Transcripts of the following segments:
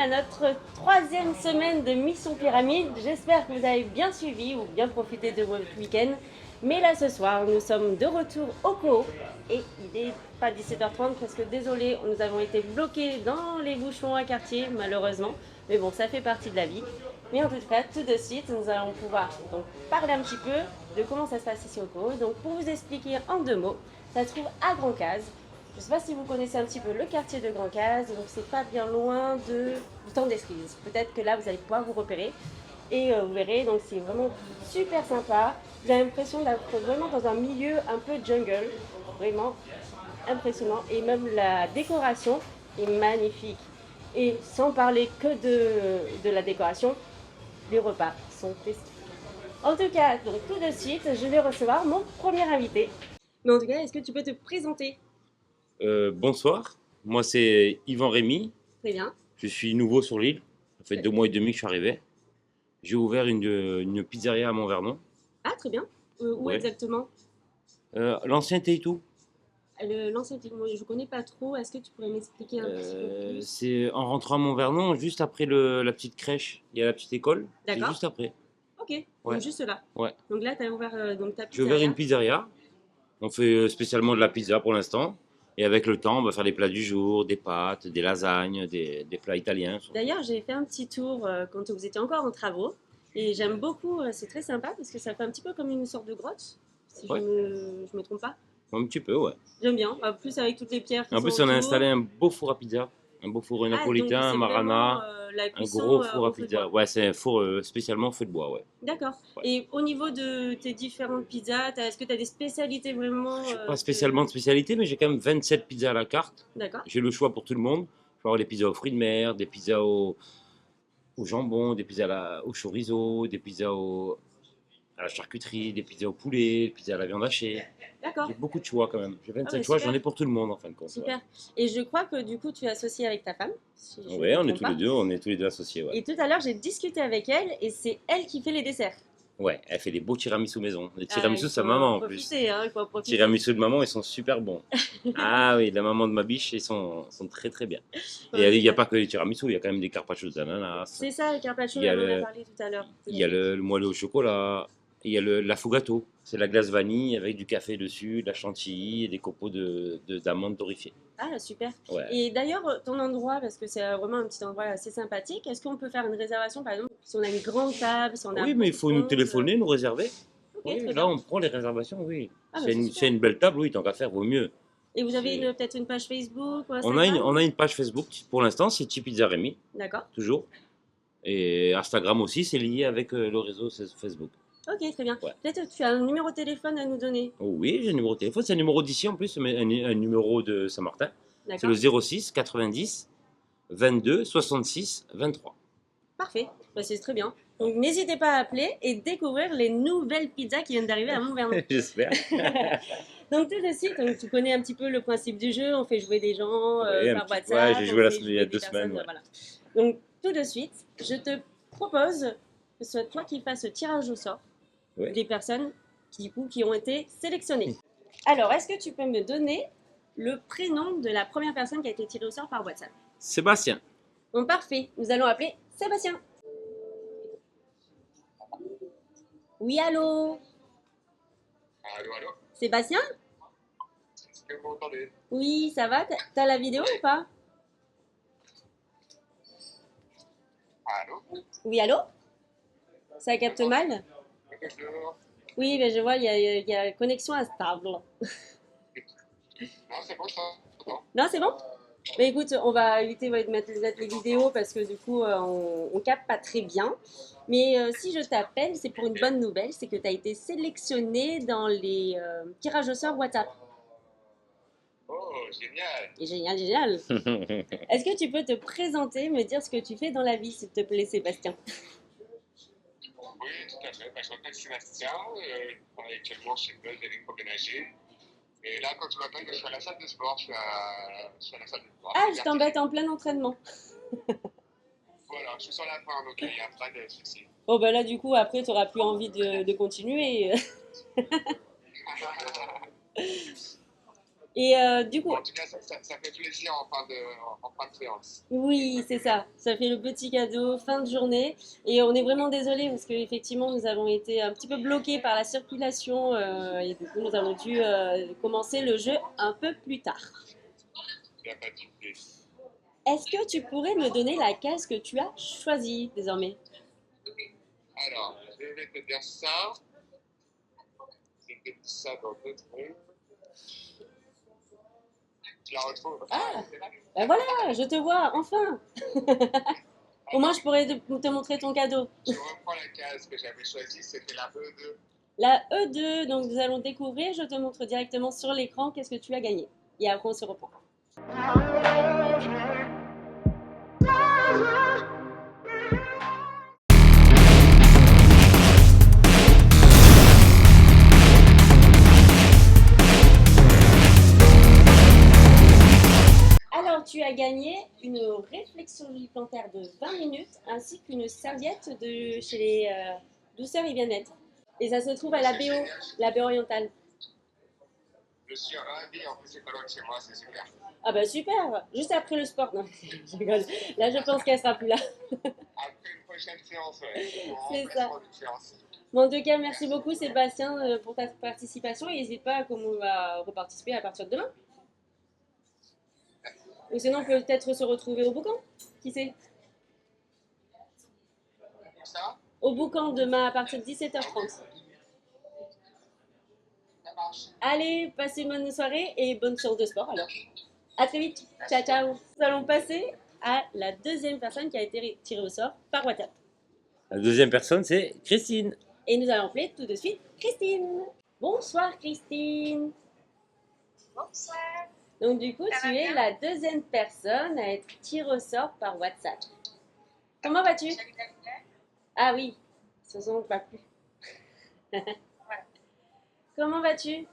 à notre troisième semaine de Mission Pyramide. J'espère que vous avez bien suivi ou bien profité de votre week-end. Mais là ce soir, nous sommes de retour au coop et il est pas 17h30 parce que désolé, nous avons été bloqués dans les bouchons à quartier malheureusement. Mais bon, ça fait partie de la vie. Mais en tout cas, tout de suite, nous allons pouvoir donc parler un petit peu de comment ça se passe ici au coop. Donc pour vous expliquer en deux mots, ça se trouve à Grand Case. Je ne sais pas si vous connaissez un petit peu le quartier de Grand Case, donc c'est pas bien loin du temps des Cerises. Peut-être que là vous allez pouvoir vous repérer et vous verrez, donc c'est vraiment super sympa. Vous avez l'impression d'être vraiment dans un milieu un peu jungle, vraiment impressionnant et même la décoration est magnifique. Et sans parler que de la décoration, les repas sont festifs. En tout cas, donc tout de suite, je vais recevoir mon premier invité. Mais en tout cas, est-ce que tu peux te présenter? Bonsoir, moi c'est Yvan Rémy, Très bien. je suis nouveau sur l'île, ça fait 2 mois et demi que je suis arrivé. J'ai ouvert une pizzeria à Montvernon, Ah, très bien. Où ouais. exactement? L'ancien Teitou, L'ancien moi, je ne connais pas trop. Est-ce que tu pourrais m'expliquer un petit peu plus? c'est en rentrant à Montvernon, juste après la petite crèche, il y a la petite école, c'est D'accord. juste après. Ok, Ouais, donc juste là. ouais. Donc là, tu as ouvert donc ta J'ai ouvert une pizzeria. pizzeria, on fait spécialement de la pizza pour l'instant, et avec le temps on va faire des plats du jour, des pâtes, des lasagnes, des plats italiens. D'ailleurs, j'ai fait un petit tour quand vous étiez encore en travaux. Et j'aime beaucoup, c'est très sympa parce que ça fait un petit peu comme une sorte de grotte, si Ouais, je me trompe pas. un petit peu, ouais. J'aime bien, en plus avec toutes les pierres qui En sont plus, on a installé autour. un beau four à pizza, un beau four Ah, donc napolitain, c'est vraiment Marana, la un cuisson gros four au à feu de pizza. bois. Ouais, c'est un four spécialement feu de bois, ouais. D'accord. Ouais. Et au niveau de tes différentes pizzas, est-ce que tu as des spécialités vraiment Je suis pas spécialement de spécialité, mais j'ai quand même 27 pizzas à la carte. D'accord. J'ai le choix pour tout le monde. Je peux avoir des pizzas aux fruits de mer, des pizzas au jambon, des pizzas au chorizo, des pizzas à la charcuterie, des pizzas au poulet, des pizzas à la viande hachée. D'accord. J'ai beaucoup de choix quand même. J'ai Ah 27 bah choix, j'en super. ai pour tout le monde en fin de compte. Super. Et je crois que du coup, tu es associé avec ta femme, si je ne Ouais, me on est trompe tous les pas. deux, on est tous les deux associés, ouais. Et tout à l'heure, j'ai discuté avec elle et c'est elle qui fait les desserts. Ouais, elle fait des beaux tiramisu maison. Les Ah, tiramisu il de sa faut en maman en plus. profiter, hein, il faut en profiter. Tiramisu de maman, ils sont super bons. Ah oui, la maman de ma biche, ils sont très très bien. Et Ouais, il c'est n'y a clair. pas que les tiramisu, il y a quand même des carpaccio d'ananas. C'est ça, le carpaccio, Il y a elle m'en a le, parlé tout à l'heure. Tout il à y a fait. le moelleux au chocolat. Il y a l'affogato, c'est la glace vanille avec du café dessus, de la chantilly et des copeaux d'amandes torréfiées. Ah, super. Ouais. Et d'ailleurs, ton endroit, parce que c'est vraiment un petit endroit assez sympathique, est-ce qu'on peut faire une réservation, par exemple, si on a une grande table, si on a Oui, mais il beaucoup de faut nous monde? téléphoner, nous réserver. Ok, Oui, très là bien. on prend les réservations, oui. Ah, bah c'est C'est super. une belle table, oui, tant qu'à faire, vaut mieux. Et vous avez C'est- peut-être une page Facebook ou On a Instagram? on a une page Facebook, pour l'instant, c'est Pizza Rémy, D'accord. toujours. Et Instagram aussi, c'est lié avec le réseau Facebook. Ok, très bien. Ouais. Peut-être tu as un numéro de téléphone à nous donner. Oh oui, j'ai un numéro de téléphone. C'est un numéro d'ici en plus, mais un numéro de Saint-Martin. C'est le D'accord. 06 90 22 66 23. Parfait. Bah, c'est très bien. Donc n'hésitez pas à appeler et découvrir les nouvelles pizzas qui viennent d'arriver à Montvernon. J'espère. Donc tout de suite, donc, tu connais un petit peu le principe du jeu. On fait jouer des gens Ouais, par ouais, WhatsApp, j'ai on joué fait il y a jouer des 2 semaines. personnes. Ouais. Voilà. Donc tout de suite, je te propose que ce soit toi qui fasses le tirage au sort Ouais. des personnes qui ont été sélectionnées. Alors, est-ce que tu peux me donner le prénom de la première personne qui a été tirée au sort par WhatsApp? Sébastien. Bon, parfait. Nous allons appeler Sébastien. Oui, allô? Allô, allô? Sébastien? Est-ce que vous m'entendez? Oui, ça va? T'as la vidéo ou pas? Allô? Oui, allô? Ça capte mal? Bonjour. Oui, mais je vois, il y a connexion instable. Non, c'est bon, je t'entends. Non, c'est bon? Mais écoute, on va éviter de mettre les vidéos parce que du coup, on capte pas très bien. Mais si je t'appelle, c'est pour une bonne nouvelle, c'est que tu as été sélectionné dans les tirages au sort WhatsApp. Oh, génial. Et génial, génial. Est-ce que tu peux te présenter, me dire ce que tu fais dans la vie, s'il te plaît, Sébastien? Oui, tout à fait. Ben, je m'appelle Sébastien. Je travaille actuellement chez Buzz Électroménager. Et là, quand tu m'appelles, je suis à la salle de sport. Je suis à la salle de sport. Ah, je t'embête en plein entraînement. Voilà, je suis sur la fin, donc il n'y a pas de souci. Bon, bah là, du coup, après, tu n'auras plus envie de continuer. Et du coup, En tout cas, ça fait plaisir en fin de séance. oui, c'est ça. Ça fait le petit cadeau fin de journée. Et on est vraiment désolé parce qu'effectivement, nous avons été un petit peu bloqués par la circulation et du coup, nous avons dû commencer le jeu un peu plus tard. Il n'y a pas de souci. Est-ce que tu pourrais me donner la case que tu as choisie désormais? Alors, je vais te dire ça. Je te dis ça dans 2 secondes. Tu la retrouves? Ah, C'est là. ben voilà, je te vois, enfin. Au moins, je pourrais te montrer ton cadeau. Je reprends la case que j'avais choisie, c'était la E2. La E2, donc nous allons découvrir. Je te montre directement sur l'écran qu'est-ce que tu as gagné. Et après, on se reprend. Alors, tu as gagné une réflexiologie plantaire de 20 minutes ainsi qu'une serviette de chez les douceurs et bien-être. Et ça se trouve à la BO, la BO orientale. Je suis ravi, en plus c'est pas loin de chez moi, c'est super. Ah bah super, juste après le sport. Non, je rigole. Là, je pense qu'elle sera plus là. Après une prochaine séance, ouais. En C'est ça. remplacement d'une séance. Bon, en tout cas, merci beaucoup Sébastien pour ta participation et n'hésite pas à comment on va reparticiper à partir de demain. Ou sinon, on peut peut-être se retrouver au boucan. Qui sait? Ça, Au boucan demain à partir de 17h30. ça marche. Allez, passez une bonne soirée et bonne séance de sport alors. À très vite. Ciao, ciao. Nous allons passer à la deuxième personne qui a été tirée au sort par WhatsApp. La deuxième personne, c'est Christine. Et nous allons appeler tout de suite Christine. Bonsoir Christine. Bonsoir. Donc du coup, Ça tu va es bien? la deuxième personne à être tirée au sort par WhatsApp. Comment vas-tu? J'habite à Villers. Ah oui, ce sont pas plus. Voilà. Comment vas-tu?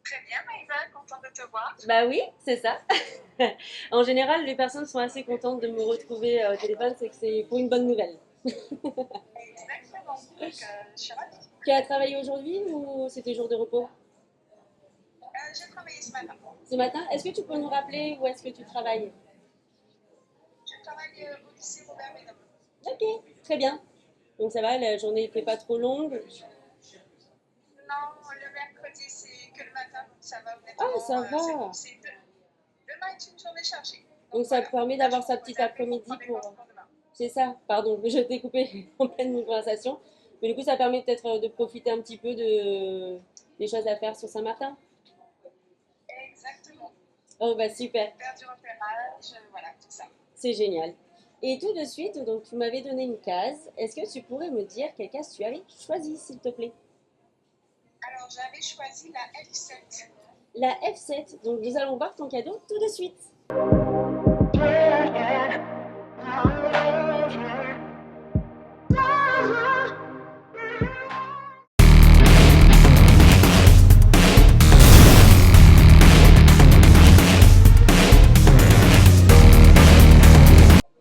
Très bien, Maïva, contente de te voir. Bah oui, c'est ça. En général, les personnes sont assez contentes de me retrouver au téléphone, c'est que c'est pour une bonne nouvelle. Exactement. Donc, je suis ravie. Tu as travaillé aujourd'hui ou c'était jour de repos? J'ai travaillé ce matin. Ce matin, est-ce que tu peux nous rappeler où est-ce que tu travailles? Je travaille au lycée Robert Ménard. Ok, très bien. Donc ça va, la journée n'était pas trop longue. Non, le mercredi, c'est que le matin, donc ça va honnêtement. Ah, ça va. Demain est une journée chargée. Donc ça te permet d'avoir sa petite après-midi pour... C'est ça, pardon, je t'ai coupé en pleine conversation. Mais du coup, ça permet peut-être de profiter un petit peu des choses à faire sur Saint-Martin. Exactement. Oh bah super, Faire du repérage, voilà, tout ça. c'est génial. Et tout de suite, donc tu m'avais donné une case. Est-ce que tu pourrais me dire quelle case tu avais choisie, s'il te plaît? Alors, j'avais choisi la F7. La F7. Donc nous allons voir ton cadeau tout de suite.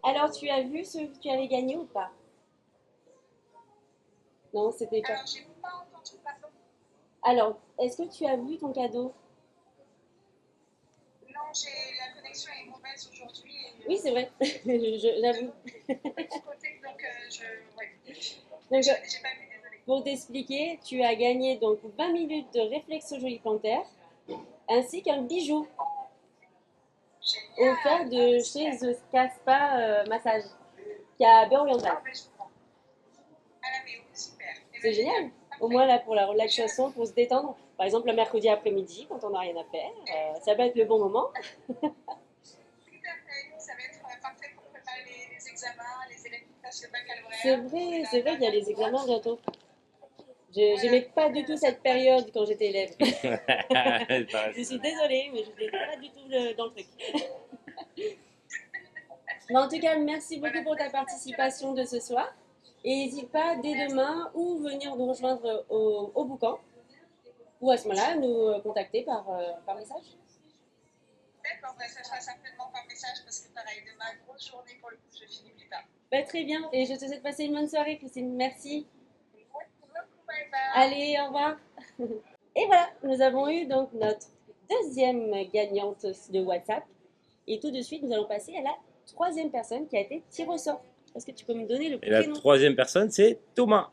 Alors tu as vu ce que tu avais gagné ou pas? Non, c'était pas. Alors, j'ai pas entendu, pardon. Alors, est-ce que tu as vu ton cadeau? Non, la connexion est mauvaise aujourd'hui. Oui, c'est vrai, j'avoue. Petit côté, donc ouais. Donc, J'ai pas vu, désolée. pour t'expliquer, tu as gagné donc 20 minutes de réflexologie plantaire ainsi qu'un bijou Génial. offert de chez The Caspa Massage qui a Beurre Oriental. Ah, mais je comprends. À la BO, super. C'est génial. Au moins là pour la relaxation, pour se détendre. Par exemple le mercredi après-midi quand on n'a rien à faire, ça peut être le bon moment. Tout à fait. Ça va être parfait pour préparer les examens, les élèves qui passent le baccalauréat. C'est vrai qu'il y a les examens bientôt. J'aimais pas du tout cette période quand j'étais élève. Je suis désolée, mais je n'étais pas du tout dans le truc. Mais en tout cas, merci beaucoup pour ta participation de ce soir. Et n'hésite pas dès demain ou venir nous rejoindre au boucan ou à ce moment-là nous contacter par message. D'accord, ouais, ça sera certainement par message parce que pareil, demain, grosse journée pour le coup, je finis plus tard. Bah, très bien. Et je te souhaite passer une bonne soirée, Christine. Merci. Merci beaucoup, bye bye. Allez, au revoir. Et voilà, nous avons eu donc notre deuxième gagnante de WhatsApp. Et tout de suite, nous allons passer à la troisième personne qui a été tirée au sort. Est-ce que tu peux me donner le Et la prénom? troisième personne, c'est Thomas.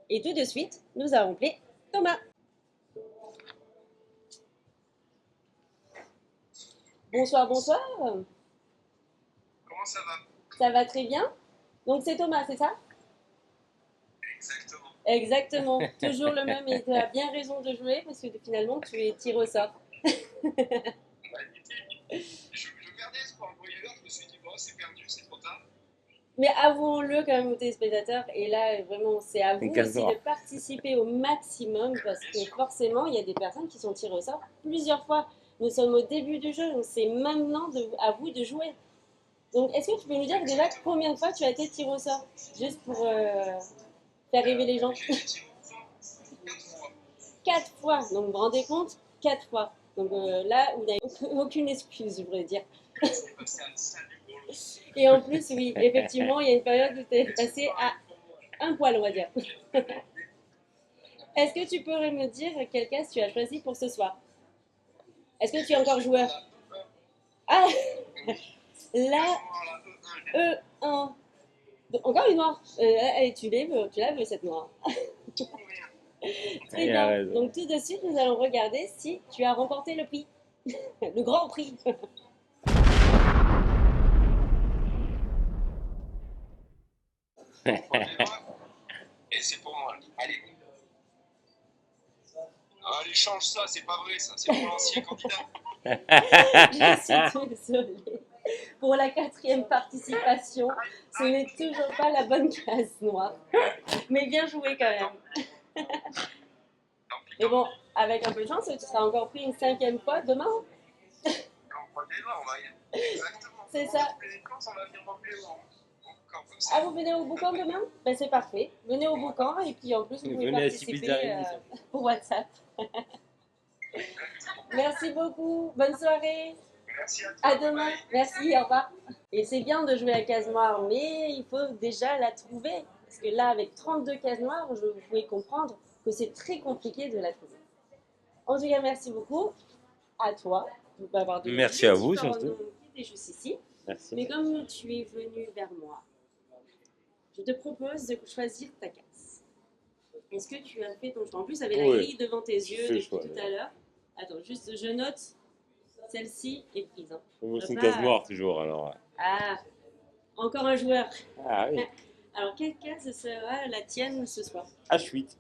Et tout de suite, nous allons appeler Thomas. Bonsoir, bonsoir. Comment ça va? Ça va très bien? Donc c'est Thomas, c'est ça? Exactement. Exactement. Toujours le même et tu as bien raison de jouer parce que finalement tu es tiré au sort. Magnifique. Je regardais espoir voyageur, je me suis dit, bon, c'est perdu, c'est trop tard. Mais avouons-le quand même aux téléspectateurs, et là vraiment c'est à vous Une aussi casse-noire. de participer au maximum parce que forcément il y a des personnes qui sont tirées au sort plusieurs fois. Nous sommes au début du jeu, donc c'est maintenant à vous de jouer. Donc est-ce que tu peux nous dire déjà combien de fois tu as été tiré au sort? Juste pour faire rêver les gens. J'ai été tiré au sort 4 fois. 4 fois, donc vous vous rendez compte? 4 fois. Donc là, vous n'avez aucune excuse, je voudrais dire. C'est un du bol. Et en plus, oui, effectivement, il y a une période où tu es passé à un poil, on va dire. Est-ce que tu pourrais me dire quelle case tu as choisi pour ce soir? Est-ce que tu es encore joueur? Ah, là, E1. Donc, encore une noire. Allez, tu la veux cette noire. Très Il a bien. raison. Donc tout de suite, nous allons regarder si tu as remporté le prix. Le grand prix. Et c'est pour moi. Allez. Allez, change ça, c'est pas vrai ça, c'est pour l'ancien candidat. Je suis désolée. Pour la 4e participation, ce n'est toujours pas la bonne case noire. Mais bien joué quand même. Et bon, avec un peu de chance, tu seras encore pris une 5e fois demain. On va déjà, on va y aller. Exactement. C'est ça. On va venir m'appeler au camp comme ça. Ah, vous venez au boucan demain? Ben, c'est parfait. Venez au boucan et puis en plus, vous pouvez Venez à participer Sipizarine. pour WhatsApp. Merci beaucoup. Bonne soirée. Merci à toi. À demain. Merci. Au revoir. Et c'est bien de jouer à case noire, mais il faut déjà la trouver. Parce que là, avec 32 cases noires, vous pouvez comprendre que c'est très compliqué de la trouver. En tout cas, merci beaucoup à toi de m'avoir donné Merci à vous, différents surtout. noms qui étaient juste ici. Merci. Mais comme tu es venu vers moi, je te propose de choisir ta case. Est-ce que tu as fait ton choix? En plus, avec la Oui. grille devant tes yeux J'ai depuis choix, tout là. à l'heure. Attends, juste je note. Celle-ci est prise. Hein. C'est une case noire toujours alors. Ah, encore un joueur. Ah oui. Alors, quelle case sera la tienne ce soir? H8.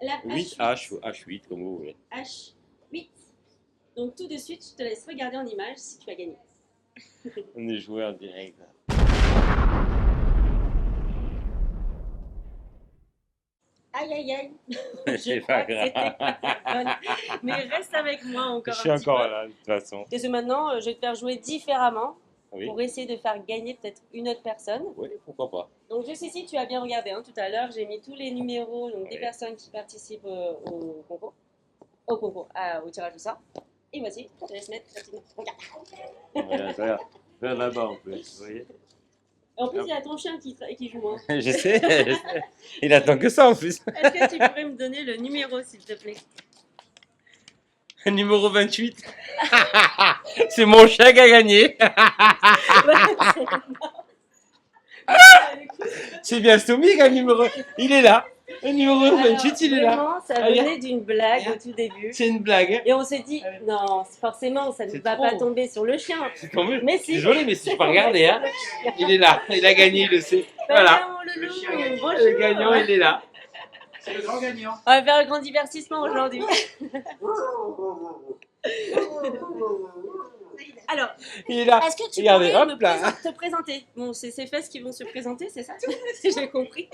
La 8H ou H8 comme vous voulez. H8. Donc tout de suite, je te laisse regarder en image si tu as gagné. On est joué en direct. Là. Aïe aïe aïe. C'est crois pas que c'était grave. pas la bonne. Mais reste avec moi encore Je suis un petit encore peu. là de toute façon. Parce que maintenant, je vais te faire jouer différemment Oui. pour essayer de faire gagner peut-être une autre personne. Oui, pourquoi pas. Donc juste ici, tu as bien regardé, hein, tout à l'heure, j'ai mis tous les numéros donc, des Oui. personnes qui participent au concours, au tirage au sort. Et voici, je te laisse mettre rapidement. Regarde. Regarde, vers là-bas en plus, vous voyez. Et en plus, il y a ton chien qui joue. Hein. je sais. Il attend que ça en plus. Est-ce que tu pourrais me donner le numéro, s'il te plaît? Numéro 28. C'est mon chien qui a gagné. C'est bien Stomy qui a le numéro. Il est là. Le numéro 28, il est là. Vraiment, ça Allez. venait d'une blague au tout début. C'est une blague. Et on s'est dit, non, forcément, ça ne C'est va trop. pas tomber sur le chien. C'est tant mieux. Mais si. Désolé, mais si je peux regarder, hein. Il est là. Il a gagné, il le sait. Voilà. Ben, mon loulou, Le bonjour. gagnant, il est là. C'est le grand gagnant. On va faire le grand divertissement aujourd'hui. Alors, Il est là. est-ce que tu Regardez, pourrais hop là. te présenter? Bon, c'est ses fesses qui vont se présenter, c'est ça? Si j'ai compris.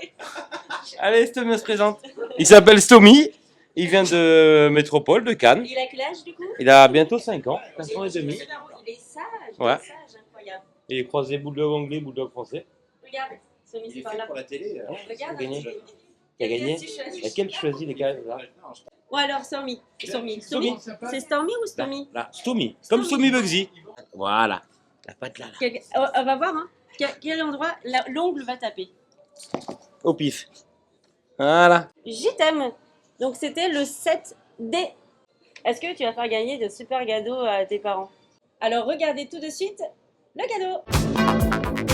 Allez, Stomy se présente. Il s'appelle Stomy. Il vient de Métropole, de Cannes. Il a quel âge du coup? Il a bientôt 5 ans. 5 ans et demi. Il est sage, Ouais. incroyable. Il est croisé bulldog anglais, bulldog français. Regarde, ce Il mis est par fait là. pour la télé. Regarde, gagné. un petit peu. Qui a gagné. Qu'est-ce que tu choisis? Laquelle tu choisis les cases là? Bon alors, Stormy. Stormy. Stormy. C'est Stormy ou Stormy? Là, Stomy. Comme Stomy Bugsy. Voilà. La patte là. On va voir, hein. Quel endroit l'ongle va taper. Au pif. Voilà. Je t'aime. Donc c'était le 7D. Est-ce que tu vas faire gagner de super cadeaux à tes parents? Alors regardez tout de suite le cadeau.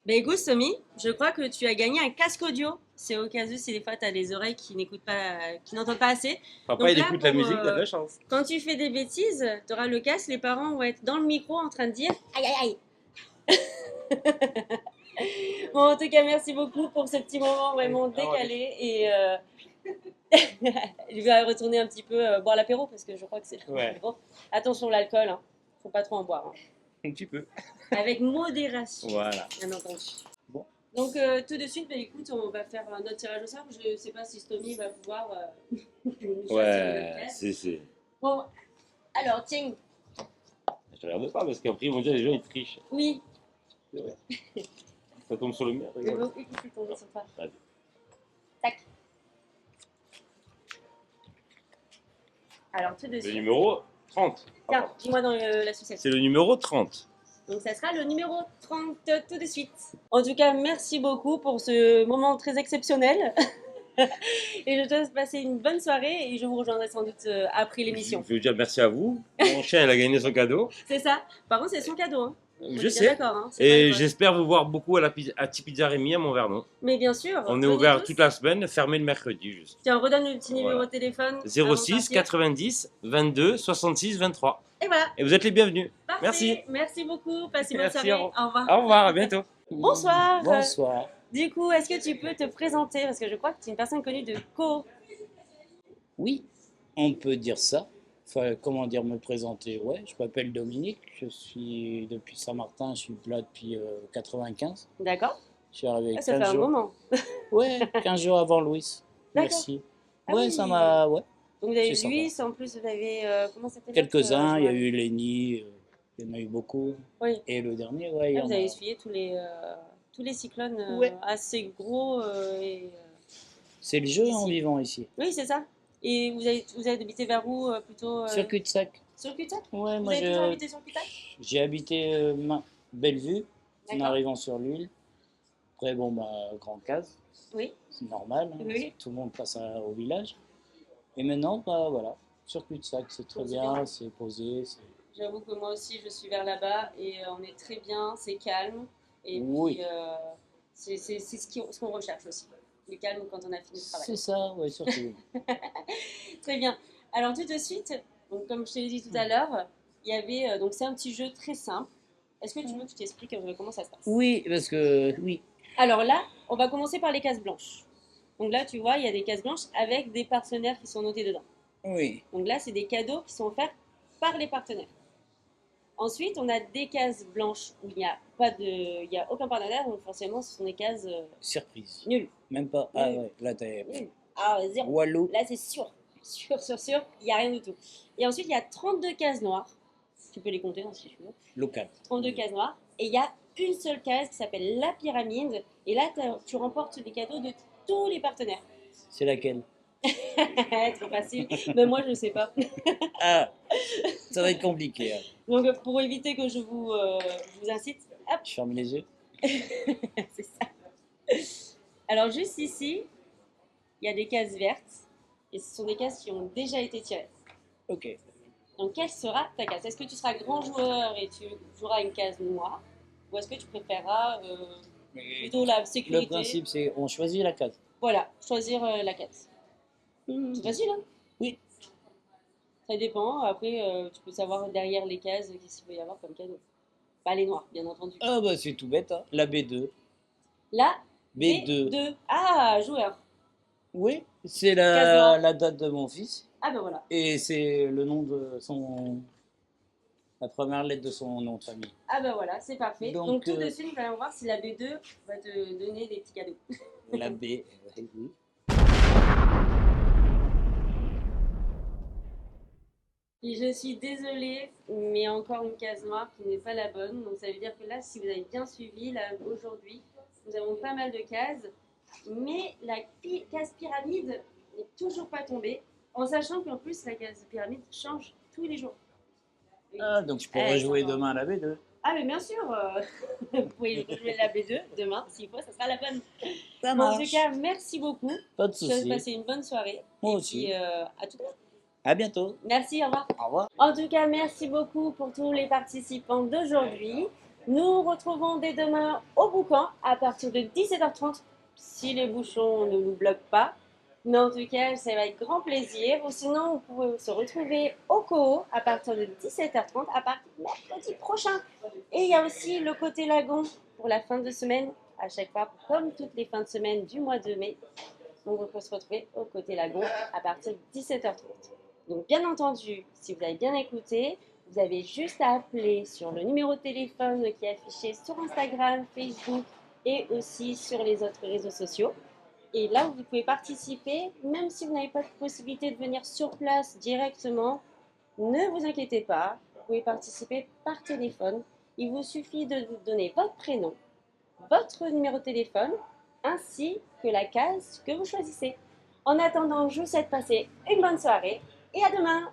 Ben écoute, Somi, je crois que tu as gagné un casque audio. C'est au cas où si des fois tu as les oreilles qui n'écoutent pas, qui n'entendent pas assez. Papa, Donc il là, écoute la pour, musique, t'as de la chance. Quand tu fais des bêtises, tu auras le casque, les parents vont être dans le micro en train de dire aïe aïe aïe. Bon, en tout cas, merci beaucoup pour ce petit moment vraiment décalé et je vais retourner un petit peu boire l'apéro parce que je crois que c'est Ouais. l'apéro. Attention l'alcool, hein. Faut pas trop en boire, hein. Un petit peu. Avec modération, Voilà. bien entendu. Bon. Donc tout de suite, bah, écoute, on va faire notre tirage au sort. Je ne sais pas si Stomy va pouvoir nous choisir Ouais, une pièce. c'est. Bon, alors tiens, Je regarde pas parce qu'après, ils vont dire les gens ils trichent. oui, Ça tombe sur le mur. je regarde. veux écouter ton sur toi. Vas-y. Tac. Alors tout de Le suite. numéro 30. Tiens, dis-moi dans la sucette. C'est le numéro 30. Donc ça sera le numéro 30 tout de suite. En tout cas, merci beaucoup pour ce moment très exceptionnel. Et je te laisse passer une bonne soirée et je vous rejoindrai sans doute après l'émission. Je veux dire merci à vous. Mon chien, il a gagné son cadeau. C'est ça. Par contre, c'est son cadeau. Hein. On est Je bien sais. D'accord. Hein. C'est pas Et une poche. j'espère vous voir beaucoup à Tipizza Rémi à Montvernon. Mais bien sûr. On est venez ouvert tous. toute la semaine, fermé le mercredi juste. Tiens, redonne le petit numéro Voilà. de téléphone. avant de 06 partir. 90 22 66 23. Et voilà. Et vous êtes les bienvenus. Parfait. Merci. Merci beaucoup. Passez une bonne Merci, soirée. au revoir. Au revoir. Au revoir, à bientôt. Bonsoir. Bonsoir. Du coup, est-ce que tu peux te présenter? Parce que je crois que tu es une personne connue de Co. Oui, on peut dire ça. Enfin, comment dire, me présenter? Ouais, je m'appelle Dominique, je suis depuis Saint-Martin, je suis là depuis 95. D'accord. Je suis arrivé Ah, ça fait 15 un jours. moment. Ouais, 15 jours avant Louis. D'accord. Merci. Ah Ouais, oui. ça m'a. Ouais, Donc vous avez C'est sympa. Luis, en plus vous avez comment ça s'appelle quelques-uns, il y a ouais. eu Lenny, il y en a eu beaucoup. Oui. Et le dernier, ouais, il y Ah, en vous a. avez essuyé tous les cyclones Ouais. assez gros C'est le jeu en Ici. vivant ici. Oui, c'est ça. Et vous avez habité vers où plutôt Sur cul-de-sac. Sur le cul-de-sac. Ouais, Vous moi avez toujours habité sur le cul-de-sac? j'ai habité Bellevue en D'accord. arrivant sur l'île. Après, bon, bah, Grand Case. Oui. C'est normal, hein, Oui. tout le monde passe au village. Et maintenant, bah voilà, sur cul-de-sac, c'est très Donc, c'est bien, bien. c'est posé. J'avoue que moi aussi je suis vers là-bas et on est très bien, c'est calme. Et Oui. puis c'est ce qu'on recherche aussi. Le calme quand on a fini le travail. C'est ça, ouais, surtout. Très bien. Alors tout de suite, donc, comme je te l'ai dit tout à l'heure, il y avait donc c'est un petit jeu très simple. Est-ce que tu veux que je t'explique comment ça se passe? Oui, parce que, oui, Alors là, on va commencer par les cases blanches. Donc là, tu vois, il y a des cases blanches avec des partenaires qui sont notés dedans. oui, Donc là, c'est des cadeaux qui sont offerts par les partenaires. Ensuite, on a des cases blanches où il n'y a il y a aucun partenaire, donc forcément, ce sont des cases surprise. nulles. Même pas, ah Oui. ouais, là t'as Nulles. Ah, zéro. Walou. Là, c'est sûr. Sûr, il n'y a rien du tout. Et ensuite, il y a 32 cases noires. Tu peux les compter hein, si tu veux. Local. 32 cases noires. Et il y a une seule case qui s'appelle la pyramide. Et là, tu remportes des cadeaux de tous les partenaires. C'est laquelle? Trop facile. Mais moi, je ne sais pas. Ah, ça va être compliqué. Hein. Donc, pour éviter que je vous incite, hop, Je ferme les yeux. c'est ça. Alors, juste ici, il y a des cases vertes. Et ce sont des cases qui ont déjà été tirées. Ok. Donc, quelle sera ta case? Est-ce que tu seras grand joueur et tu joueras une case noire? Ou est-ce que tu préféreras Mais plutôt la le sécurité? principe, c'est on choisit la case. Voilà, choisir la case. C'est facile, hein? Oui. Ça dépend. Après, tu peux savoir derrière les cases qu'est-ce qu'il peut y avoir comme cadeau. Pas les noirs, bien entendu. Ah bah c'est tout bête, hein. La B2. Là, B2. B2. Ah, joueur. Oui, c'est Case noire. la date de mon fils. Ah ben voilà. Et c'est le nom de la première lettre de son nom de famille. Ah ben voilà, c'est parfait. Donc, Donc, tout de suite, nous allons voir si la B2 va te donner des petits cadeaux. La B, oui. Et je suis désolée, mais encore une case noire qui n'est pas la bonne. Donc ça veut dire que là, si vous avez bien suivi, là aujourd'hui, Nous avons pas mal de cases, mais la case pyramide n'est toujours pas tombée, en sachant qu'en plus la case pyramide change tous les jours. Ah, donc je pourrais Eh, jouer ça va. demain à la B2. Ah mais bien sûr, vous pouvez jouer la B2 demain, s'il faut, ça sera la bonne. Ça Bon, en tout marche. cas, merci beaucoup. Pas de Je vais soucis. passer une bonne soirée. Moi Et aussi. puis, à tout à l'heure. À bientôt. Merci, au revoir. Au revoir. En tout cas, merci beaucoup pour tous les participants d'aujourd'hui. Nous retrouvons dès demain au Boucan à partir de 17h30, si les bouchons ne nous bloquent pas. Mais en tout cas, ça va être grand plaisir. Ou sinon, vous pouvez se retrouver au CO à partir de 17h30 à partir de mercredi prochain. Et il y a aussi le côté lagon pour la fin de semaine, à chaque fois, comme toutes les fins de semaine du mois de mai. Donc, on peut se retrouver au côté lagon à partir de 17h30. Donc, bien entendu, si vous avez bien écouté, vous avez juste à appeler sur le numéro de téléphone qui est affiché sur Instagram, Facebook et aussi sur les autres réseaux sociaux. Et là, vous pouvez participer, même si vous n'avez pas de possibilité de venir sur place directement, ne vous inquiétez pas, vous pouvez participer par téléphone. Il vous suffit de donner votre prénom, votre numéro de téléphone, ainsi que la case que vous choisissez. En attendant, je vous souhaite passer une bonne soirée et à demain!